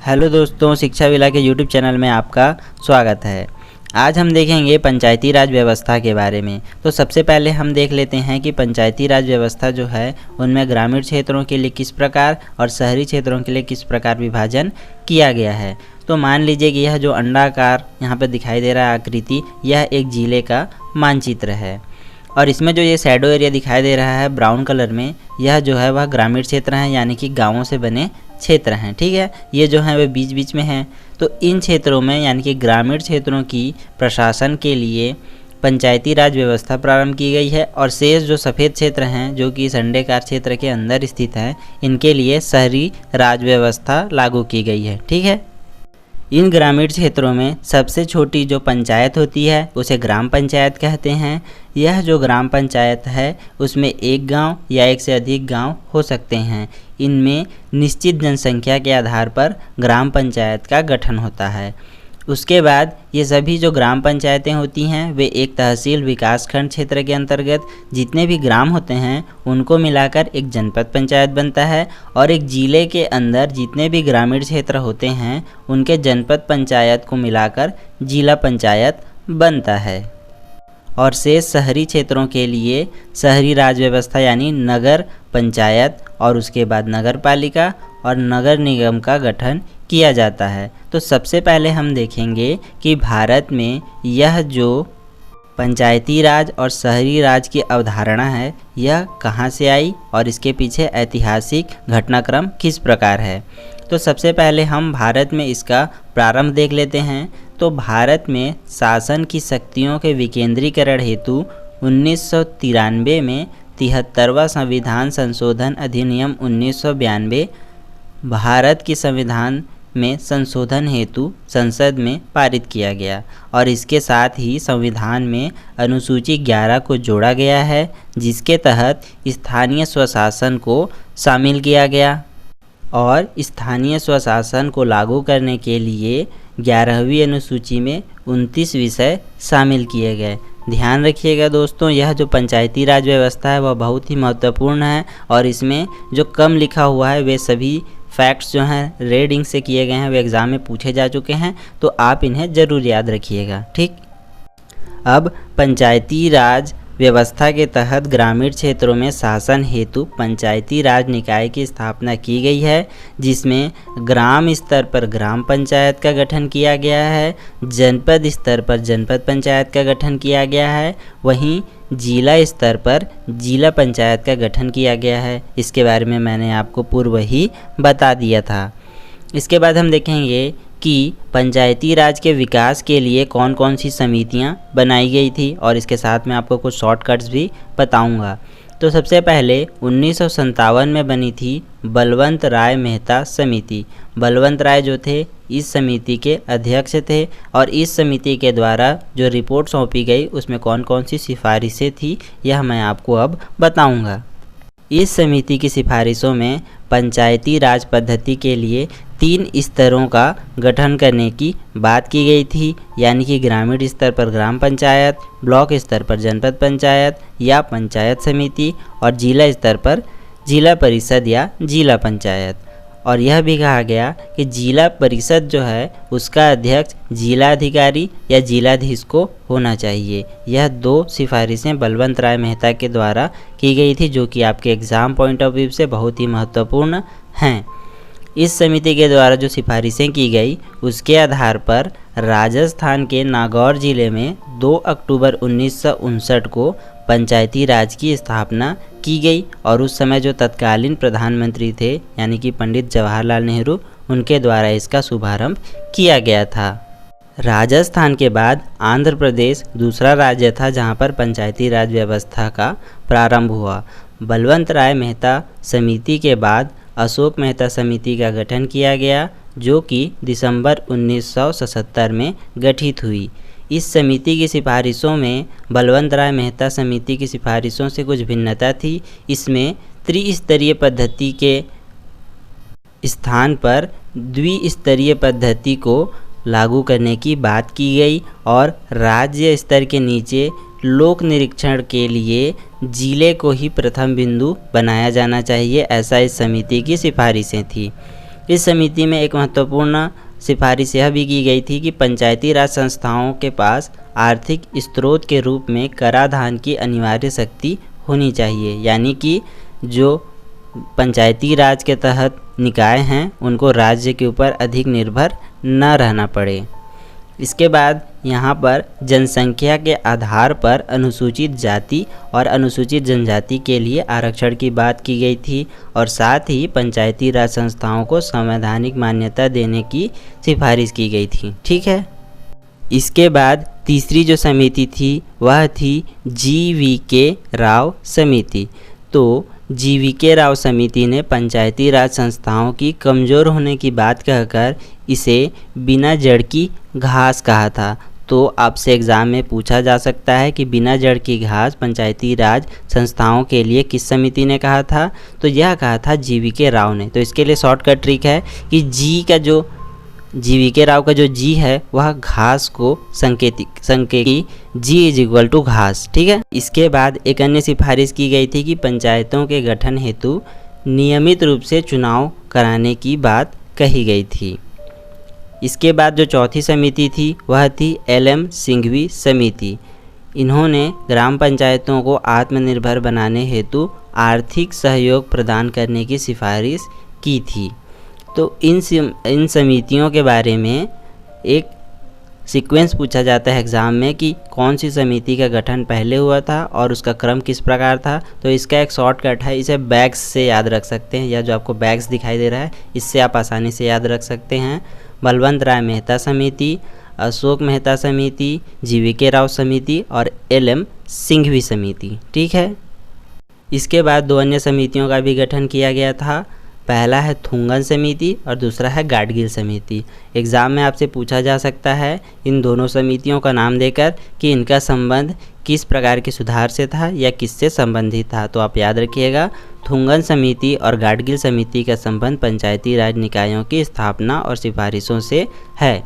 Hello दोस्तों, शिक्षा villa के यूट्यूब चैनल में आपका स्वागत है। आज हम देखेंगे पंचायती राज व्यवस्था के बारे में। तो सबसे पहले हम देख लेते हैं कि पंचायती राज व्यवस्था जो है उनमें ग्रामीण क्षेत्रों के लिए किस प्रकार और शहरी क्षेत्रों के लिए किस प्रकार विभाजन किया गया है। तो मान लीजिए कि यह जो अंडाकार यहाँ पर दिखाई दे रहा है आकृति, यह एक जिले का मानचित्र है और इसमें जो ये शैडो एरिया दिखाई दे रहा है ब्राउन कलर में, यह जो है वह ग्रामीण क्षेत्र हैं, यानी कि गाँवों से बने क्षेत्र हैं। ठीक है, ये जो है वे बीच बीच में हैं। तो इन क्षेत्रों में यानी कि ग्रामीण क्षेत्रों की प्रशासन के लिए पंचायती राज व्यवस्था प्रारंभ की गई है और शेष जो सफ़ेद क्षेत्र हैं जो कि इस अंडाकार क्षेत्र के अंदर स्थित हैं, इनके लिए शहरी राज व्यवस्था लागू की गई है। ठीक है, इन ग्रामीण क्षेत्रों में सबसे छोटी जो पंचायत होती है उसे ग्राम पंचायत कहते हैं। यह जो ग्राम पंचायत है उसमें एक गांव या एक से अधिक गांव हो सकते हैं। इनमें निश्चित जनसंख्या के आधार पर ग्राम पंचायत का गठन होता है। उसके बाद ये सभी जो ग्राम पंचायतें होती हैं वे एक तहसील विकासखंड क्षेत्र के अंतर्गत जितने भी ग्राम होते हैं उनको मिलाकर एक जनपद पंचायत बनता है और एक जिले के अंदर जितने भी ग्रामीण क्षेत्र होते हैं उनके जनपद पंचायत को मिलाकर जिला पंचायत बनता है। और शेष शहरी क्षेत्रों के लिए शहरी राज व्यवस्था यानी नगर पंचायत और उसके बाद नगर पालिका और नगर निगम का गठन किया जाता है। तो सबसे पहले हम देखेंगे कि भारत में यह जो पंचायती राज और शहरी राज की अवधारणा है यह कहाँ से आई और इसके पीछे ऐतिहासिक घटनाक्रम किस प्रकार है। तो सबसे पहले हम भारत में इसका प्रारंभ देख लेते हैं। तो भारत में शासन की शक्तियों के विकेंद्रीकरण हेतु 1993 में 73वां संविधान संशोधन अधिनियम 1992 भारत की संविधान में संशोधन हेतु संसद में पारित किया गया और इसके साथ ही संविधान में अनुसूची 11 को जोड़ा गया है, जिसके तहत स्थानीय स्वशासन को शामिल किया गया और स्थानीय स्वशासन को लागू करने के लिए 11वीं अनुसूची में 29 विषय शामिल किए गए। ध्यान रखिएगा दोस्तों, यह जो पंचायती राज व्यवस्था है वह बहुत ही महत्वपूर्ण है और इसमें जो कम लिखा हुआ है वे सभी फैक्ट्स जो हैं रेड इंक से किए गए हैं, वे एग्ज़ाम में पूछे जा चुके हैं, तो आप इन्हें ज़रूर याद रखिएगा। ठीक, अब पंचायती राज व्यवस्था के तहत ग्रामीण क्षेत्रों में शासन हेतु पंचायती राज निकाय की स्थापना की गई है, जिसमें ग्राम स्तर पर ग्राम पंचायत का गठन किया गया है, जनपद स्तर पर जनपद पंचायत का गठन किया गया है, वहीं जिला स्तर पर जिला पंचायत का गठन किया गया है। इसके बारे में मैंने आपको पूर्व ही बता दिया था। इसके बाद हम देखेंगे कि पंचायती राज के विकास के लिए कौन कौन सी समितियां बनाई गई थी और इसके साथ में आपको कुछ शॉर्टकट्स भी बताऊंगा। तो सबसे पहले 1957 में बनी थी बलवंत राय मेहता समिति। बलवंत राय जो थे इस समिति के अध्यक्ष थे और इस समिति के द्वारा जो रिपोर्ट सौंपी गई उसमें कौन कौन सी सिफारिशें थी यह मैं आपको अब बताऊंगा। इस समिति की सिफारिशों में पंचायती राज पद्धति के लिए 3 स्तरों का गठन करने की बात की गई थी, यानी कि ग्रामीण स्तर पर ग्राम पंचायत, ब्लॉक स्तर पर जनपद पंचायत या पंचायत समिति और जिला स्तर पर जिला परिषद या जिला पंचायत। और यह भी कहा गया कि जिला परिषद जो है उसका अध्यक्ष जिलाधिकारी या जिलाधीश को होना चाहिए। यह 2 सिफारिशें बलवंत राय मेहता के द्वारा की गई थी, जो कि आपके एग्ज़ाम पॉइंट ऑफ व्यू से बहुत ही महत्वपूर्ण हैं। इस समिति के द्वारा जो सिफारिशें की गई उसके आधार पर राजस्थान के नागौर जिले में 2 अक्टूबर 1959 को पंचायती राज की स्थापना की गई और उस समय जो तत्कालीन प्रधानमंत्री थे यानी कि पंडित जवाहरलाल नेहरू, उनके द्वारा इसका शुभारंभ किया गया था। राजस्थान के बाद आंध्र प्रदेश दूसरा राज्य था जहां पर पंचायती राज व्यवस्था का प्रारंभ हुआ। बलवंत राय मेहता समिति के बाद अशोक मेहता समिति का गठन किया गया, जो कि दिसंबर 1977 में गठित हुई। इस समिति की सिफारिशों में बलवंत राय मेहता समिति की सिफारिशों से कुछ भिन्नता थी। इसमें त्रिस्तरीय पद्धति के स्थान पर द्विस्तरीय पद्धति को लागू करने की बात की गई और राज्य स्तर के नीचे लोक निरीक्षण के लिए जिले को ही प्रथम बिंदु बनाया जाना चाहिए, ऐसा इस समिति की सिफारिशें थी। इस समिति में एक महत्वपूर्ण सिफारिश यह भी की गई थी कि पंचायती राज संस्थाओं के पास आर्थिक स्रोत के रूप में कराधान की अनिवार्य शक्ति होनी चाहिए, यानी कि जो पंचायती राज के तहत निकाय हैं उनको राज्य के ऊपर अधिक निर्भर न रहना पड़े। इसके बाद यहाँ पर जनसंख्या के आधार पर अनुसूचित जाति और अनुसूचित जनजाति के लिए आरक्षण की बात की गई थी और साथ ही पंचायती राज संस्थाओं को संवैधानिक मान्यता देने की सिफारिश की गई थी। ठीक है। इसके बाद तीसरी जो समिति थी वह थी GVK राव समिति। तो GVK राव समिति ने पंचायती राज संस्थाओं की कमज़ोर होने की बात कहकर इसे बिना जड़ की घास कहा था। तो आपसे एग्ज़ाम में पूछा जा सकता है कि बिना जड़ की घास पंचायती राज संस्थाओं के लिए किस समिति ने कहा था, तो यह कहा था GVK राव ने। तो इसके लिए शॉर्टकट ट्रिक है कि GVK राव का जो जी है वह घास को संकेती G = घास। ठीक है। इसके बाद एक अन्य सिफारिश की गई थी कि पंचायतों के गठन हेतु नियमित रूप से चुनाव कराने की बात कही गई थी। इसके बाद जो चौथी समिति थी वह थी LM सिंघवी समिति। इन्होंने ग्राम पंचायतों को आत्मनिर्भर बनाने हेतु आर्थिक सहयोग प्रदान करने की सिफारिश की थी। तो इन समितियों के बारे में एक सीक्वेंस पूछा जाता है एग्ज़ाम में कि कौन सी समिति का गठन पहले हुआ था और उसका क्रम किस प्रकार था। तो इसका एक शॉर्टकट है, इसे बैग्स से याद रख सकते हैं, या जो आपको बैग्स दिखाई दे रहा है इससे आप आसानी से याद रख सकते हैं। बलवंत राय मेहता समिति, अशोक मेहता समिति, GVK राव समिति और LM सिंघवी समिति। ठीक है। इसके बाद दो अन्य समितियों का भी गठन किया गया था। पहला है थुंगन समिति और दूसरा है गाडगिल समिति। एग्ज़ाम में आपसे पूछा जा सकता है इन दोनों समितियों का नाम देकर कि इनका संबंध किस प्रकार के सुधार से था या किससे संबंधित था। तो आप याद रखिएगा, थुंगन समिति और गाडगिल समिति का संबंध पंचायती राज निकायों की स्थापना और सिफारिशों से है।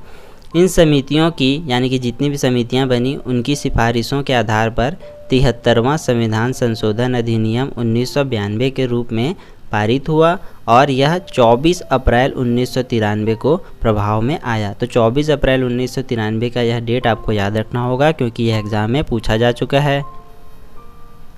इन समितियों की यानी कि जितनी भी समितियां बनी उनकी सिफारिशों के आधार पर 73वां संविधान संशोधन अधिनियम 1992 के रूप में पारित हुआ और यह 24 अप्रैल 1993 को प्रभाव में आया। तो 24 अप्रैल 1993 का यह डेट आपको याद रखना होगा क्योंकि यह एग्ज़ाम में पूछा जा चुका है।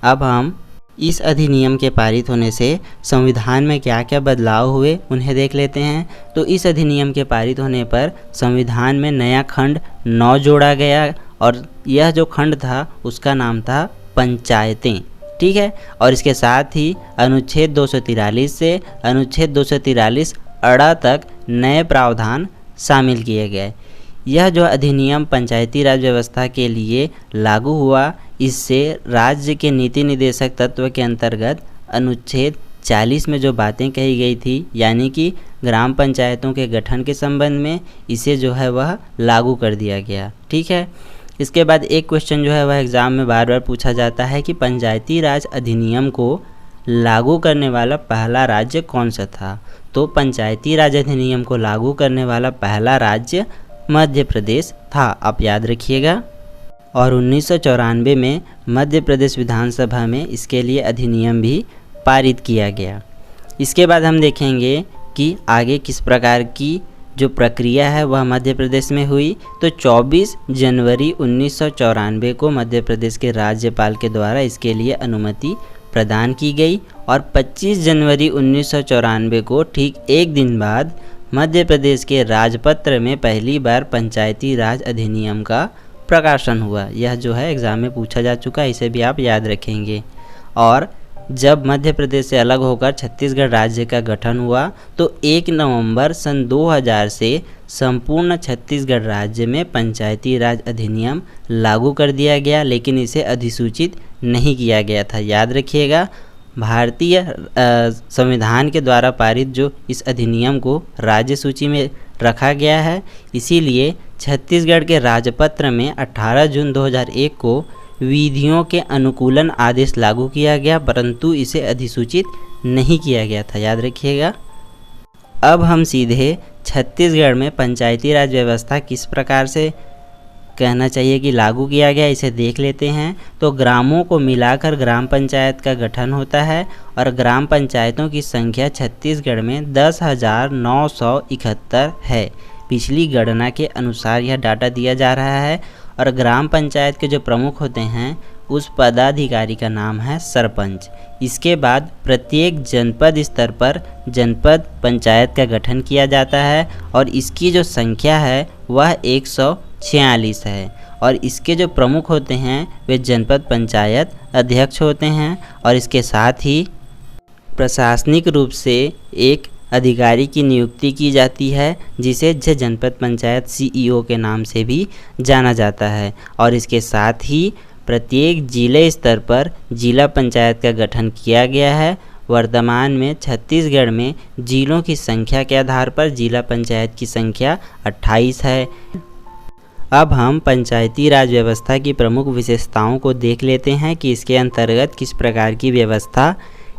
अब हम इस अधिनियम के पारित होने से संविधान में क्या क्या बदलाव हुए उन्हें देख लेते हैं। तो इस अधिनियम के पारित होने पर संविधान में नया खंड 9 जोड़ा गया और यह जो खंड था उसका नाम था पंचायतें। ठीक है। और इसके साथ ही अनुच्छेद 243 से अनुच्छेद 243 अड़ा तक नए प्रावधान शामिल किए गए। यह जो अधिनियम पंचायती राज व्यवस्था के लिए लागू हुआ, इससे राज्य के नीति निदेशक तत्व के अंतर्गत अनुच्छेद 40 में जो बातें कही गई थी यानी कि ग्राम पंचायतों के गठन के संबंध में, इसे जो है वह लागू कर दिया गया। ठीक है। इसके बाद एक क्वेश्चन जो है वह एग्ज़ाम में बार बार पूछा जाता है कि पंचायती राज अधिनियम को लागू करने वाला पहला राज्य कौन सा था। तो पंचायती राज अधिनियम को लागू करने वाला पहला राज्य मध्य प्रदेश था, आप याद रखिएगा। और 1994 में मध्य प्रदेश विधानसभा में इसके लिए अधिनियम भी पारित किया गया। इसके बाद हम देखेंगे कि आगे किस प्रकार की जो प्रक्रिया है वह मध्य प्रदेश में हुई। तो 24 जनवरी 1994 को मध्य प्रदेश के राज्यपाल के द्वारा इसके लिए अनुमति प्रदान की गई और 25 जनवरी 1994 को ठीक एक दिन बाद मध्य प्रदेश के राजपत्र में पहली बार पंचायती राज अधिनियम का प्रकाशन हुआ। यह जो है एग्ज़ाम में पूछा जा चुका है, इसे भी आप याद रखेंगे। और जब मध्य प्रदेश से अलग होकर छत्तीसगढ़ राज्य का गठन हुआ तो 1 नवंबर सन 2000 से संपूर्ण छत्तीसगढ़ राज्य में पंचायती राज अधिनियम लागू कर दिया गया, लेकिन इसे अधिसूचित नहीं किया गया था। याद रखिएगा, भारतीय संविधान के द्वारा पारित जो इस अधिनियम को राज्य सूची में रखा गया है, इसीलिए छत्तीसगढ़ के राजपत्र में 18 जून 2001 को विधियों के अनुकूलन आदेश लागू किया गया, परंतु इसे अधिसूचित नहीं किया गया था। याद रखिएगा। अब हम सीधे छत्तीसगढ़ में पंचायती राज व्यवस्था किस प्रकार से कहना चाहिए कि लागू किया गया, इसे देख लेते हैं। तो ग्रामों को मिलाकर ग्राम पंचायत का गठन होता है और ग्राम पंचायतों की संख्या छत्तीसगढ़ में 10,971 है। पिछली गणना के अनुसार यह डाटा दिया जा रहा है। और ग्राम पंचायत के जो प्रमुख होते हैं उस पदाधिकारी का नाम है सरपंच। इसके बाद प्रत्येक जनपद स्तर पर जनपद पंचायत का गठन किया जाता है और इसकी जो संख्या है वह 146 है। और इसके जो प्रमुख होते हैं वे जनपद पंचायत अध्यक्ष होते हैं और इसके साथ ही प्रशासनिक रूप से एक अधिकारी की नियुक्ति की जाती है जिसे जनपद पंचायत सीईओ के नाम से भी जाना जाता है। और इसके साथ ही प्रत्येक जिले स्तर पर जिला पंचायत का गठन किया गया है। वर्तमान में छत्तीसगढ़ में जिलों की संख्या के आधार पर जिला पंचायत की संख्या 28 है। अब हम पंचायती राज व्यवस्था की प्रमुख विशेषताओं को देख लेते हैं कि इसके अंतर्गत किस प्रकार की व्यवस्था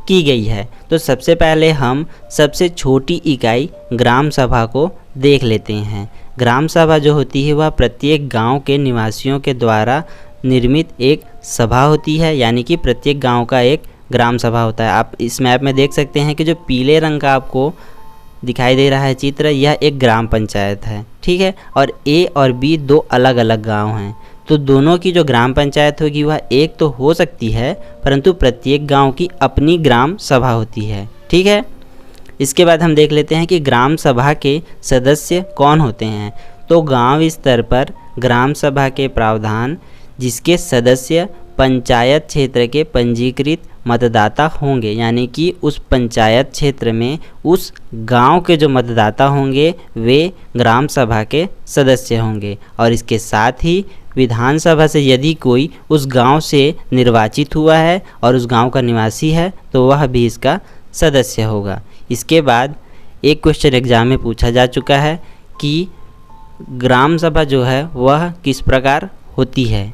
की गई है। तो सबसे पहले हम सबसे छोटी इकाई ग्राम सभा को देख लेते हैं। ग्राम सभा जो होती है वह प्रत्येक गांव के निवासियों के द्वारा निर्मित एक सभा होती है, यानी कि प्रत्येक गांव का एक ग्राम सभा होता है। आप इस मैप में देख सकते हैं कि जो पीले रंग का आपको दिखाई दे रहा है चित्र, यह एक ग्राम पंचायत है, ठीक है। और ए और बी दो अलग अलग गांव हैं, तो दोनों की जो ग्राम पंचायत होगी वह एक तो हो सकती है, परंतु प्रत्येक गांव की अपनी ग्राम सभा होती है, ठीक है। इसके बाद हम देख लेते हैं कि ग्राम सभा के सदस्य कौन होते हैं। तो गांव स्तर पर ग्राम सभा के प्रावधान, जिसके सदस्य पंचायत क्षेत्र के पंजीकृत मतदाता होंगे, यानी कि उस पंचायत क्षेत्र में उस गांव के जो मतदाता होंगे वे ग्राम सभा के सदस्य होंगे। और इसके साथ ही विधानसभा से यदि कोई उस गांव से निर्वाचित हुआ है और उस गांव का निवासी है तो वह भी इसका सदस्य होगा। इसके बाद एक क्वेश्चन एग्जाम में पूछा जा चुका है कि ग्राम सभा जो है वह किस प्रकार होती है,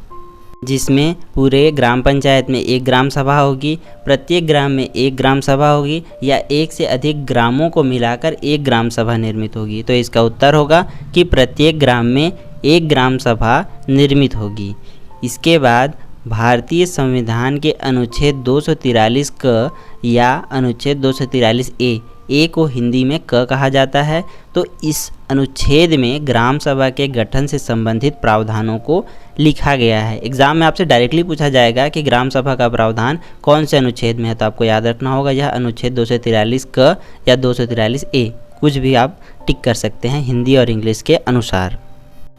जिसमें पूरे ग्राम पंचायत में एक ग्राम सभा होगी, प्रत्येक ग्राम में एक ग्राम सभा होगी, या एक से अधिक ग्रामों को मिलाकर एक ग्राम सभा निर्मित होगी। तो इसका उत्तर होगा कि प्रत्येक ग्राम में एक ग्राम सभा निर्मित होगी। इसके बाद भारतीय संविधान के अनुच्छेद 243 क या अनुच्छेद 243 ए को हिंदी में क कहा जाता है। तो इस अनुच्छेद में ग्राम सभा के गठन से संबंधित प्रावधानों को लिखा गया है। एग्जाम में आपसे डायरेक्टली पूछा जाएगा कि ग्राम सभा का प्रावधान कौन से अनुच्छेद में है, तो आपको याद रखना होगा यह अनुच्छेद 243 क या 243 ए, कुछ भी आप टिक कर सकते हैं हिंदी और इंग्लिश के अनुसार।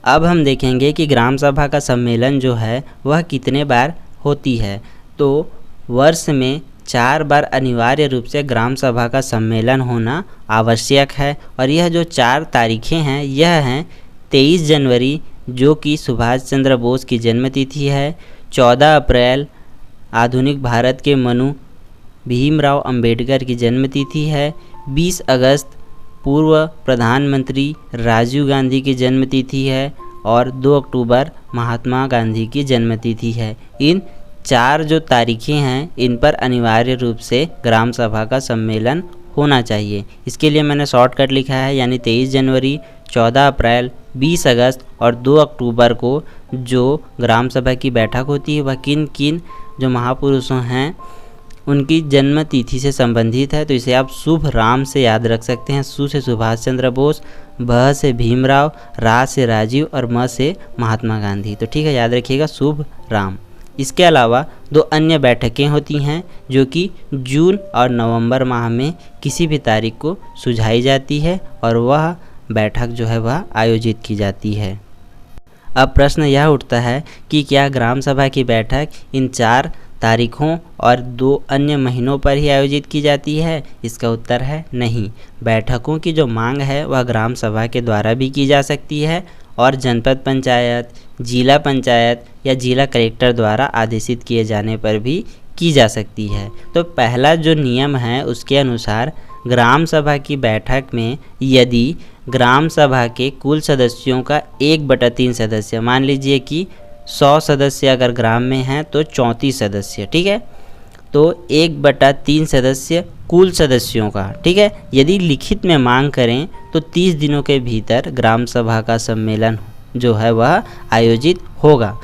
अब हम देखेंगे कि ग्राम सभा का सम्मेलन जो है वह कितने बार होती है। तो वर्ष में 4 बार अनिवार्य रूप से ग्राम सभा का सम्मेलन होना आवश्यक है। और यह जो 4 तारीखें हैं यह हैं 23 जनवरी जो कि सुभाष चंद्र बोस की जन्मतिथि है, 14 अप्रैल आधुनिक भारत के मनु भीमराव अंबेडकर की जन्मतिथि है, 20 अगस्त पूर्व प्रधानमंत्री राजीव गांधी की जन्मतिथि है और 2 अक्टूबर महात्मा गांधी की जन्मतिथि है। इन 4 जो तारीखें हैं इन पर अनिवार्य रूप से ग्राम सभा का सम्मेलन होना चाहिए। इसके लिए मैंने शॉर्टकट लिखा है, यानी 23 जनवरी, 14 अप्रैल, 20 अगस्त और 2 अक्टूबर को जो ग्राम सभा की बैठक होती है वह किन किन जो महापुरुषों हैं उनकी जन्म तिथि से संबंधित है। तो इसे आप शुभ राम से याद रख सकते हैं। सु से सुभाष चंद्र बोस, भ से भीमराव, रा से राजीव और म से महात्मा गांधी। तो ठीक है, याद रखिएगा शुभ राम। इसके अलावा 2 अन्य बैठकें होती हैं जो कि जून और नवंबर माह में किसी भी तारीख को सुझाई जाती है और वह बैठक जो है वह आयोजित की जाती है। अब प्रश्न यह उठता है कि क्या ग्राम सभा की बैठक इन 4 तारीखों और 2 अन्य महीनों पर ही आयोजित की जाती है? इसका उत्तर है नहीं। बैठकों की जो मांग है वह ग्राम सभा के द्वारा भी की जा सकती है और जनपद पंचायत, जिला पंचायत या जिला कलेक्टर द्वारा आदेशित किए जाने पर भी की जा सकती है। तो पहला जो नियम है उसके अनुसार ग्राम सभा की बैठक में यदि ग्राम सभा के कुल सदस्यों का 1/3 सदस्य, मान लीजिए कि 100 सदस्य अगर ग्राम में हैं तो 34 सदस्य, ठीक है, तो 1/3 सदस्य कुल सदस्यों का, ठीक है। यदि लिखित में मांग करें तो 30 दिनों के भीतर ग्राम सभा का सम्मेलन जो है वह आयोजित होगा।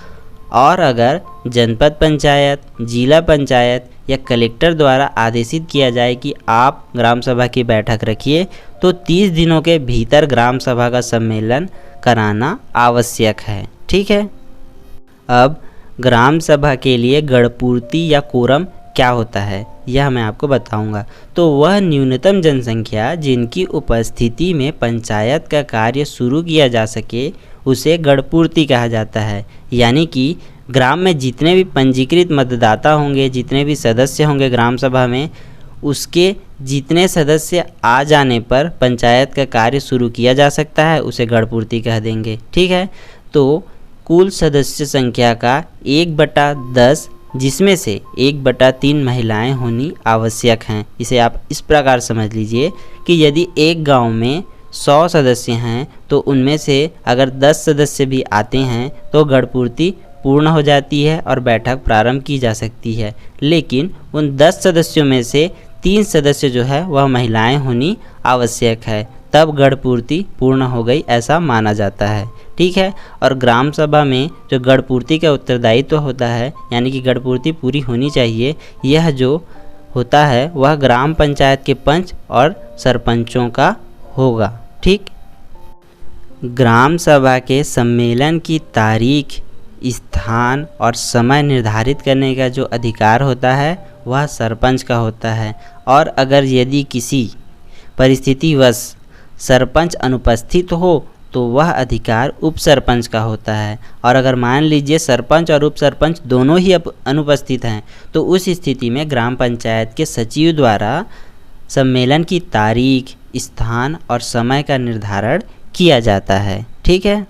और अगर जनपद पंचायत, जिला पंचायत या कलेक्टर द्वारा आदेशित किया जाए कि आप ग्राम सभा की बैठक रखिए, तो 30 दिनों के भीतर ग्राम सभा का सम्मेलन कराना आवश्यक है। ठीक है। अब ग्राम सभा के लिए गणपूर्ति या कोरम क्या होता है, यह मैं आपको बताऊंगा। तो वह न्यूनतम जनसंख्या जिनकी उपस्थिति में पंचायत का कार्य शुरू किया जा सके, उसे गणपूर्ति कहा जाता है। यानी कि ग्राम में जितने भी पंजीकृत मतदाता होंगे, जितने भी सदस्य होंगे ग्राम सभा में, उसके जितने सदस्य आ जाने पर पंचायत का कार्य शुरू किया जा सकता है, उसे गणपूर्ति कह देंगे। ठीक है। तो कुल सदस्य संख्या का 1/10, जिसमें से 1/3 महिलाएं होनी आवश्यक हैं। इसे आप इस प्रकार समझ लीजिए कि यदि एक गांव में 100 सदस्य हैं, तो उनमें से अगर 10 सदस्य भी आते हैं तो गणपूर्ति पूर्ण हो जाती है और बैठक प्रारंभ की जा सकती है। लेकिन उन 10 सदस्यों में से 3 सदस्य जो है वह महिलाएं होनी आवश्यक है, तब गणपूर्ति पूर्ण हो गई, ऐसा माना जाता है। ठीक है। और ग्राम सभा में जो गणपूर्ति का उत्तरदायित्व होता है, यानी कि गणपूर्ति पूरी होनी चाहिए, यह जो होता है वह ग्राम पंचायत के पंच और सरपंचों का होगा। ठीक। ग्राम सभा के सम्मेलन की तारीख, स्थान और समय निर्धारित करने का जो अधिकार होता है वह सरपंच का होता है। और अगर यदि किसी परिस्थितिवश सरपंच अनुपस्थित हो तो वह अधिकार उप सरपंच का होता है। और अगर मान लीजिए सरपंच और उप सरपंच दोनों ही अनुपस्थित हैं, तो उस स्थिति में ग्राम पंचायत के सचिव द्वारा सम्मेलन की तारीख, स्थान और समय का निर्धारण किया जाता है। ठीक है।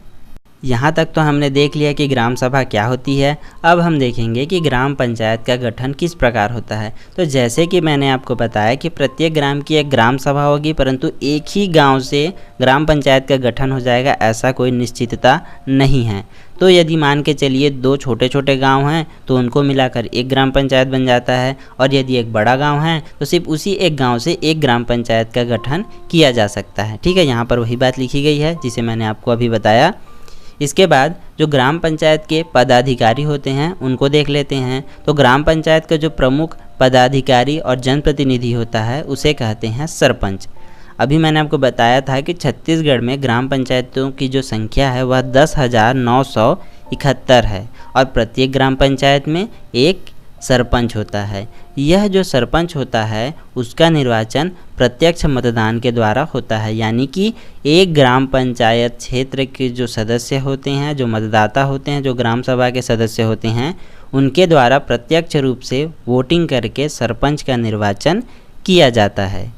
यहाँ तक तो हमने देख लिया कि ग्राम सभा क्या होती है। अब हम देखेंगे कि ग्राम पंचायत का गठन किस प्रकार होता है। तो जैसे कि मैंने आपको बताया कि प्रत्येक ग्राम की एक ग्राम सभा होगी, परंतु एक ही गांव से ग्राम पंचायत का गठन हो जाएगा, ऐसा कोई निश्चितता नहीं है। तो यदि मान के चलिए 2 छोटे छोटे गांव हैं तो उनको मिलाकर एक ग्राम पंचायत बन जाता है, और यदि एक बड़ा गांव है तो सिर्फ उसी एक गांव से एक ग्राम पंचायत का गठन किया जा सकता है। ठीक है। यहाँ पर वही बात लिखी गई है जिसे मैंने आपको अभी बताया। इसके बाद जो ग्राम पंचायत के पदाधिकारी होते हैं उनको देख लेते हैं। तो ग्राम पंचायत का जो प्रमुख पदाधिकारी और जनप्रतिनिधि होता है उसे कहते हैं सरपंच। अभी मैंने आपको बताया था कि छत्तीसगढ़ में ग्राम पंचायतों की जो संख्या है वह 10,971 है, और प्रत्येक ग्राम पंचायत में एक सरपंच होता है। यह जो सरपंच होता है उसका निर्वाचन प्रत्यक्ष मतदान के द्वारा होता है। यानी कि एक ग्राम पंचायत क्षेत्र के जो सदस्य होते हैं, जो मतदाता होते हैं, जो ग्राम सभा के सदस्य होते हैं, उनके द्वारा प्रत्यक्ष रूप से वोटिंग करके सरपंच का निर्वाचन किया जाता है।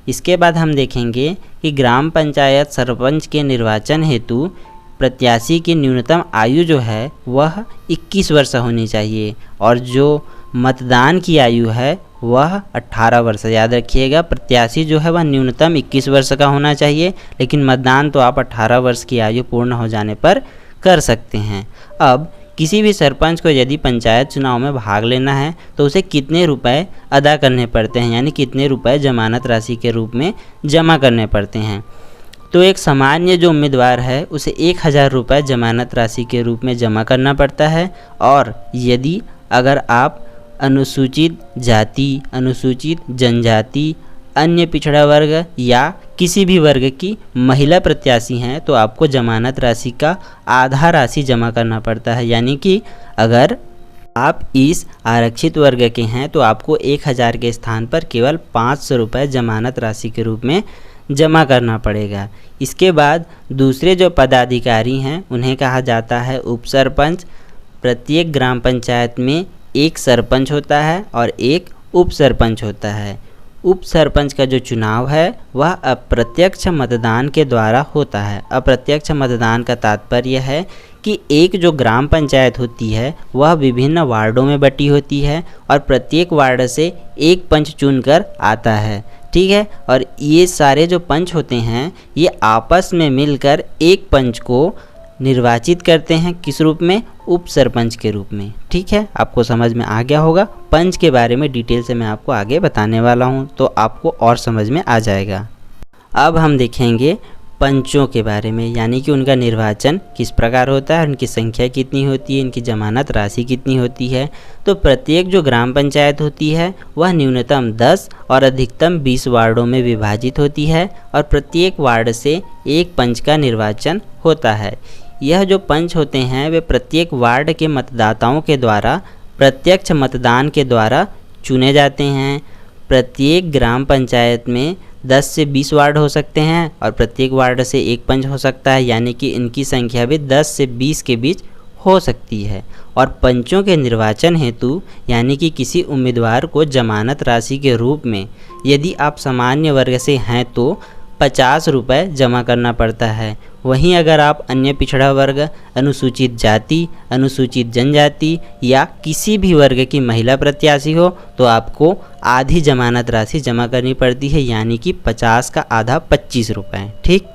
इसके बाद हम देखेंगे कि ग्राम पंचायत सरपंच के निर्वाचन हेतु प्रत्याशी की न्यूनतम आयु जो है वह 21 वर्ष होनी चाहिए, और जो मतदान की आयु है वह 18 वर्ष। याद रखिएगा, प्रत्याशी जो है वह न्यूनतम 21 वर्ष का होना चाहिए, लेकिन मतदान तो आप 18 वर्ष की आयु पूर्ण हो जाने पर कर सकते हैं। अब किसी भी सरपंच को यदि पंचायत चुनाव में भाग लेना है तो उसे कितने रुपए अदा करने पड़ते हैं, यानी कितने रुपए जमानत राशि के रूप में जमा करने पड़ते हैं। तो एक सामान्य जो उम्मीदवार है उसे 1000 रुपये जमानत राशि के रूप में जमा करना पड़ता है। और यदि अगर आप अनुसूचित जाति, अनुसूचित जनजाति, अन्य पिछड़ा वर्ग या किसी भी वर्ग की महिला प्रत्याशी हैं तो आपको जमानत राशि का आधा राशि जमा करना पड़ता है। यानी कि अगर आप इस आरक्षित वर्ग के हैं तो आपको 1000 के स्थान पर केवल 500 रुपये जमानत राशि के रूप में जमा करना पड़ेगा। इसके बाद दूसरे जो पदाधिकारी हैं उन्हें कहा जाता है उप सरपंच। प्रत्येक ग्राम पंचायत में एक सरपंच होता है और एक उप सरपंच होता है। उप सरपंच का जो चुनाव है वह अप्रत्यक्ष मतदान के द्वारा होता है। अप्रत्यक्ष मतदान का तात्पर्य है कि एक जो ग्राम पंचायत होती है वह विभिन्न वार्डों में बटी होती है और प्रत्येक वार्ड से एक पंच चुनकर आता है। ठीक है। और ये सारे जो पंच होते हैं ये आपस में मिलकर एक पंच को निर्वाचित करते हैं। किस रूप में? उप सरपंच के रूप में। ठीक है, आपको समझ में आ गया होगा। पंच के बारे में डिटेल से मैं आपको आगे बताने वाला हूं तो आपको और समझ में आ जाएगा। अब हम देखेंगे पंचों के बारे में, यानी कि उनका निर्वाचन किस प्रकार होता है, उनकी संख्या कितनी होती है, इनकी जमानत राशि कितनी होती है। तो प्रत्येक जो ग्राम पंचायत होती है वह न्यूनतम 10 और अधिकतम 20 वार्डों में विभाजित होती है और प्रत्येक वार्ड से एक पंच का निर्वाचन होता है। यह जो पंच होते हैं वे प्रत्येक वार्ड के मतदाताओं के द्वारा प्रत्यक्ष मतदान के द्वारा चुने जाते हैं। प्रत्येक ग्राम पंचायत में 10 से 20 वार्ड हो सकते हैं और प्रत्येक वार्ड से एक पंच हो सकता है, यानी कि इनकी संख्या भी 10 से 20 के बीच हो सकती है। और पंचों के निर्वाचन हेतु यानी कि किसी उम्मीदवार को जमानत राशि के रूप में यदि आप सामान्य वर्ग से हैं तो 50 रुपये जमा करना पड़ता है। वहीं अगर आप अन्य पिछड़ा वर्ग, अनुसूचित जाति, अनुसूचित जनजाति या किसी भी वर्ग की महिला प्रत्याशी हो तो आपको आधी जमानत राशि जमा करनी पड़ती है, यानी कि 50 का आधा 25 रुपये। ठीक।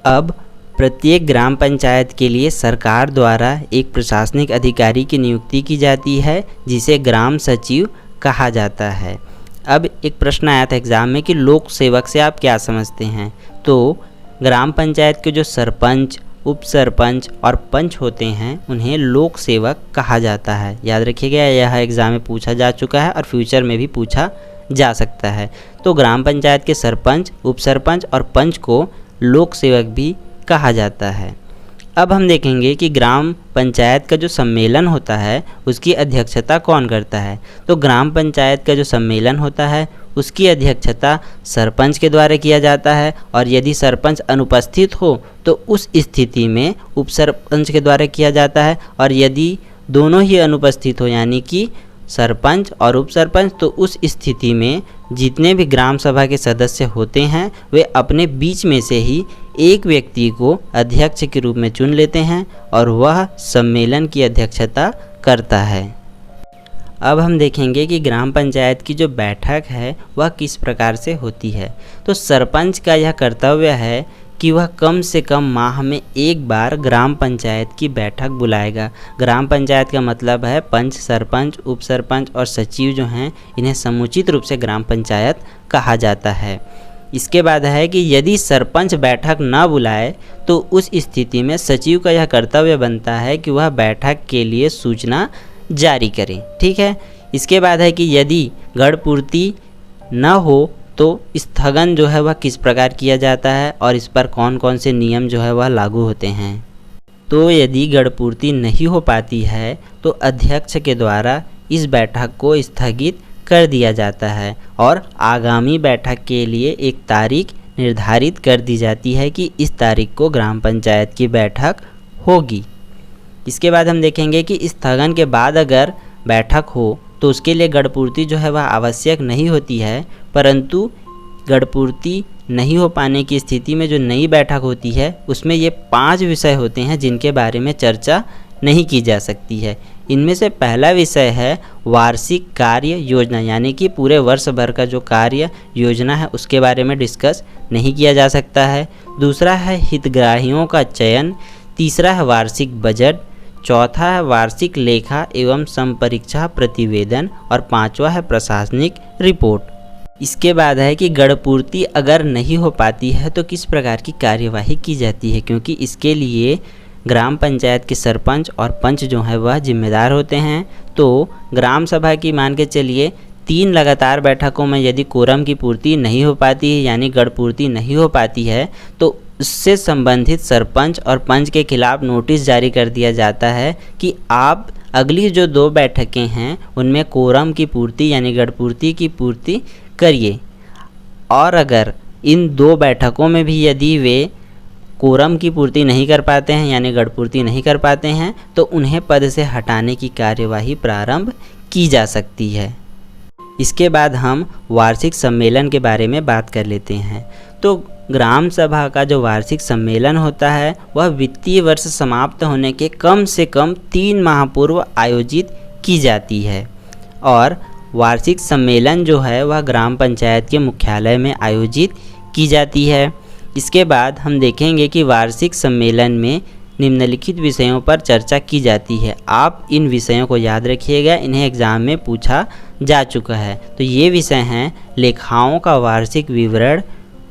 अब प्रत्येक ग्राम पंचायत के लिए सरकार द्वारा एक प्रशासनिक अधिकारी की नियुक्ति की जाती है जिसे ग्राम सचिव कहा जाता है। अब एक प्रश्न आया था एग्ज़ाम में कि लोक सेवक से आप क्या समझते हैं। तो ग्राम पंचायत के जो सरपंच, उप सरपंच और पंच होते हैं उन्हें लोक सेवक कहा जाता है। याद रखिएगा, यह एग्ज़ाम में पूछा जा चुका है और फ्यूचर में भी पूछा जा सकता है। तो ग्राम पंचायत के सरपंच, उप सरपंच और पंच को लोक सेवक भी कहा जाता है। अब हम देखेंगे कि ग्राम पंचायत का जो सम्मेलन होता है उसकी अध्यक्षता कौन करता है। तो ग्राम पंचायत का जो सम्मेलन होता है उसकी अध्यक्षता सरपंच के द्वारा किया जाता है और यदि सरपंच अनुपस्थित हो तो उस स्थिति में उप सरपंच के द्वारा किया जाता है, और यदि दोनों ही अनुपस्थित हो यानी कि सरपंच और उप सरपंच तो उस स्थिति में जितने भी ग्राम सभा के सदस्य होते हैं वे अपने बीच में से ही एक व्यक्ति को अध्यक्ष के रूप में चुन लेते हैं और वह सम्मेलन की अध्यक्षता करता है। अब हम देखेंगे कि ग्राम पंचायत की जो बैठक है वह किस प्रकार से होती है। तो सरपंच का यह कर्तव्य है कि वह कम से कम माह में एक बार ग्राम पंचायत की बैठक बुलाएगा। ग्राम पंचायत का मतलब है पंच, सरपंच, उप सरपंच और सचिव जो हैं इन्हें समुचित रूप से ग्राम पंचायत कहा जाता है। इसके बाद है कि यदि सरपंच बैठक न बुलाए तो उस स्थिति में सचिव का यह कर्तव्य बनता है कि वह बैठक के लिए सूचना जारी करें। ठीक है। इसके बाद है कि यदि गढ़ पूर्ति न हो तो स्थगन जो है वह किस प्रकार किया जाता है और इस पर कौन कौन से नियम जो है वह लागू होते हैं। तो यदि गढ़ पूर्ति नहीं हो पाती है तो अध्यक्ष के द्वारा इस बैठक को स्थगित कर दिया जाता है और आगामी बैठक के लिए एक तारीख निर्धारित कर दी जाती है कि इस तारीख को ग्राम पंचायत की बैठक होगी। इसके बाद हम देखेंगे कि स्थगन के बाद अगर बैठक हो तो उसके लिए गढ़ पूर्ति जो है वह आवश्यक नहीं होती है, परंतु गढ़ पूर्ति नहीं हो पाने की स्थिति में जो नई बैठक होती है उसमें ये 5 विषय होते हैं जिनके बारे में चर्चा नहीं की जा सकती है। इनमें से पहला विषय है वार्षिक कार्य योजना, यानी कि पूरे वर्ष भर का जो कार्य योजना है उसके बारे में डिस्कस नहीं किया जा सकता है। दूसरा है हितग्राहियों का चयन। तीसरा है वार्षिक बजट। चौथा है वार्षिक लेखा एवं संपरीक्षा प्रतिवेदन और पांचवा है प्रशासनिक रिपोर्ट। इसके बाद है कि गढ़ पूर्ति अगर नहीं हो पाती है तो किस प्रकार की कार्यवाही की जाती है, क्योंकि इसके लिए ग्राम पंचायत के सरपंच और पंच जो है वह जिम्मेदार होते हैं। तो ग्राम सभा की मान के चलिए 3 लगातार बैठकों में यदि कोरम की पूर्ति नहीं हो पाती है यानी गढ़ पूर्ति नहीं हो पाती है तो उससे संबंधित सरपंच और पंच के खिलाफ नोटिस जारी कर दिया जाता है कि आप अगली जो 2 बैठकें हैं उनमें कोरम की पूर्ति यानी गढ़ पूर्ति की पूर्ति करिए। और अगर इन 2 बैठकों में भी यदि वे कोरम की पूर्ति नहीं कर पाते हैं यानी गढ़ पूर्ति नहीं कर पाते हैं तो उन्हें पद से हटाने की कार्यवाही प्रारंभ की जा सकती है। इसके बाद हम वार्षिक सम्मेलन के बारे में बात कर लेते हैं। तो ग्राम सभा का जो वार्षिक सम्मेलन होता है वह वित्तीय वर्ष समाप्त होने के कम से कम 3 माह पूर्व आयोजित की जाती है और वार्षिक सम्मेलन जो है वह ग्राम पंचायत के मुख्यालय में आयोजित की जाती है। इसके बाद हम देखेंगे कि वार्षिक सम्मेलन में निम्नलिखित विषयों पर चर्चा की जाती है। आप इन विषयों को याद रखिएगा, इन्हें एग्ज़ाम में पूछा जा चुका है। तो ये विषय हैं लेखाओं का वार्षिक विवरण,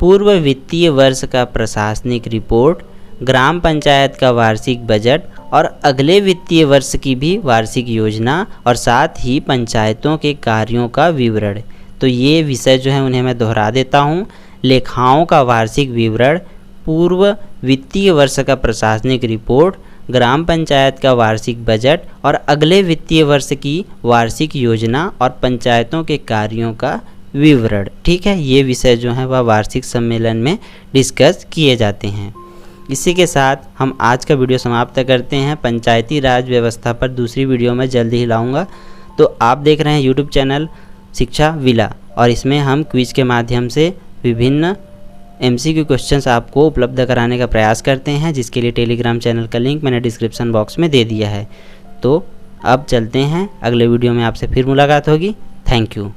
पूर्व वित्तीय वर्ष का प्रशासनिक रिपोर्ट, ग्राम पंचायत का वार्षिक बजट और अगले वित्तीय वर्ष की भी वार्षिक योजना और साथ ही पंचायतों के कार्यों का विवरण। तो ये विषय जो है उन्हें मैं दोहरा देता हूँ। लेखाओं का वार्षिक विवरण, पूर्व वित्तीय वर्ष का प्रशासनिक रिपोर्ट, ग्राम पंचायत का वार्षिक बजट और अगले वित्तीय वर्ष की वार्षिक योजना और पंचायतों के कार्यों का विवरण। ठीक है, ये विषय जो है वह वार्षिक सम्मेलन में डिस्कस किए जाते हैं। इसी के साथ हम आज का वीडियो समाप्त करते हैं। पंचायती राज व्यवस्था पर दूसरी वीडियो में जल्दी ही लाऊंगा। तो आप देख रहे हैं यूट्यूब चैनल शिक्षा विला, और इसमें हम क्विज के माध्यम से विभिन्न MCQ क्वेश्चंस आपको उपलब्ध कराने का प्रयास करते हैं, जिसके लिए टेलीग्राम चैनल का लिंक मैंने डिस्क्रिप्शन बॉक्स में दे दिया है। तो अब चलते हैं, अगले वीडियो में आपसे फिर मुलाकात होगी। Thank you.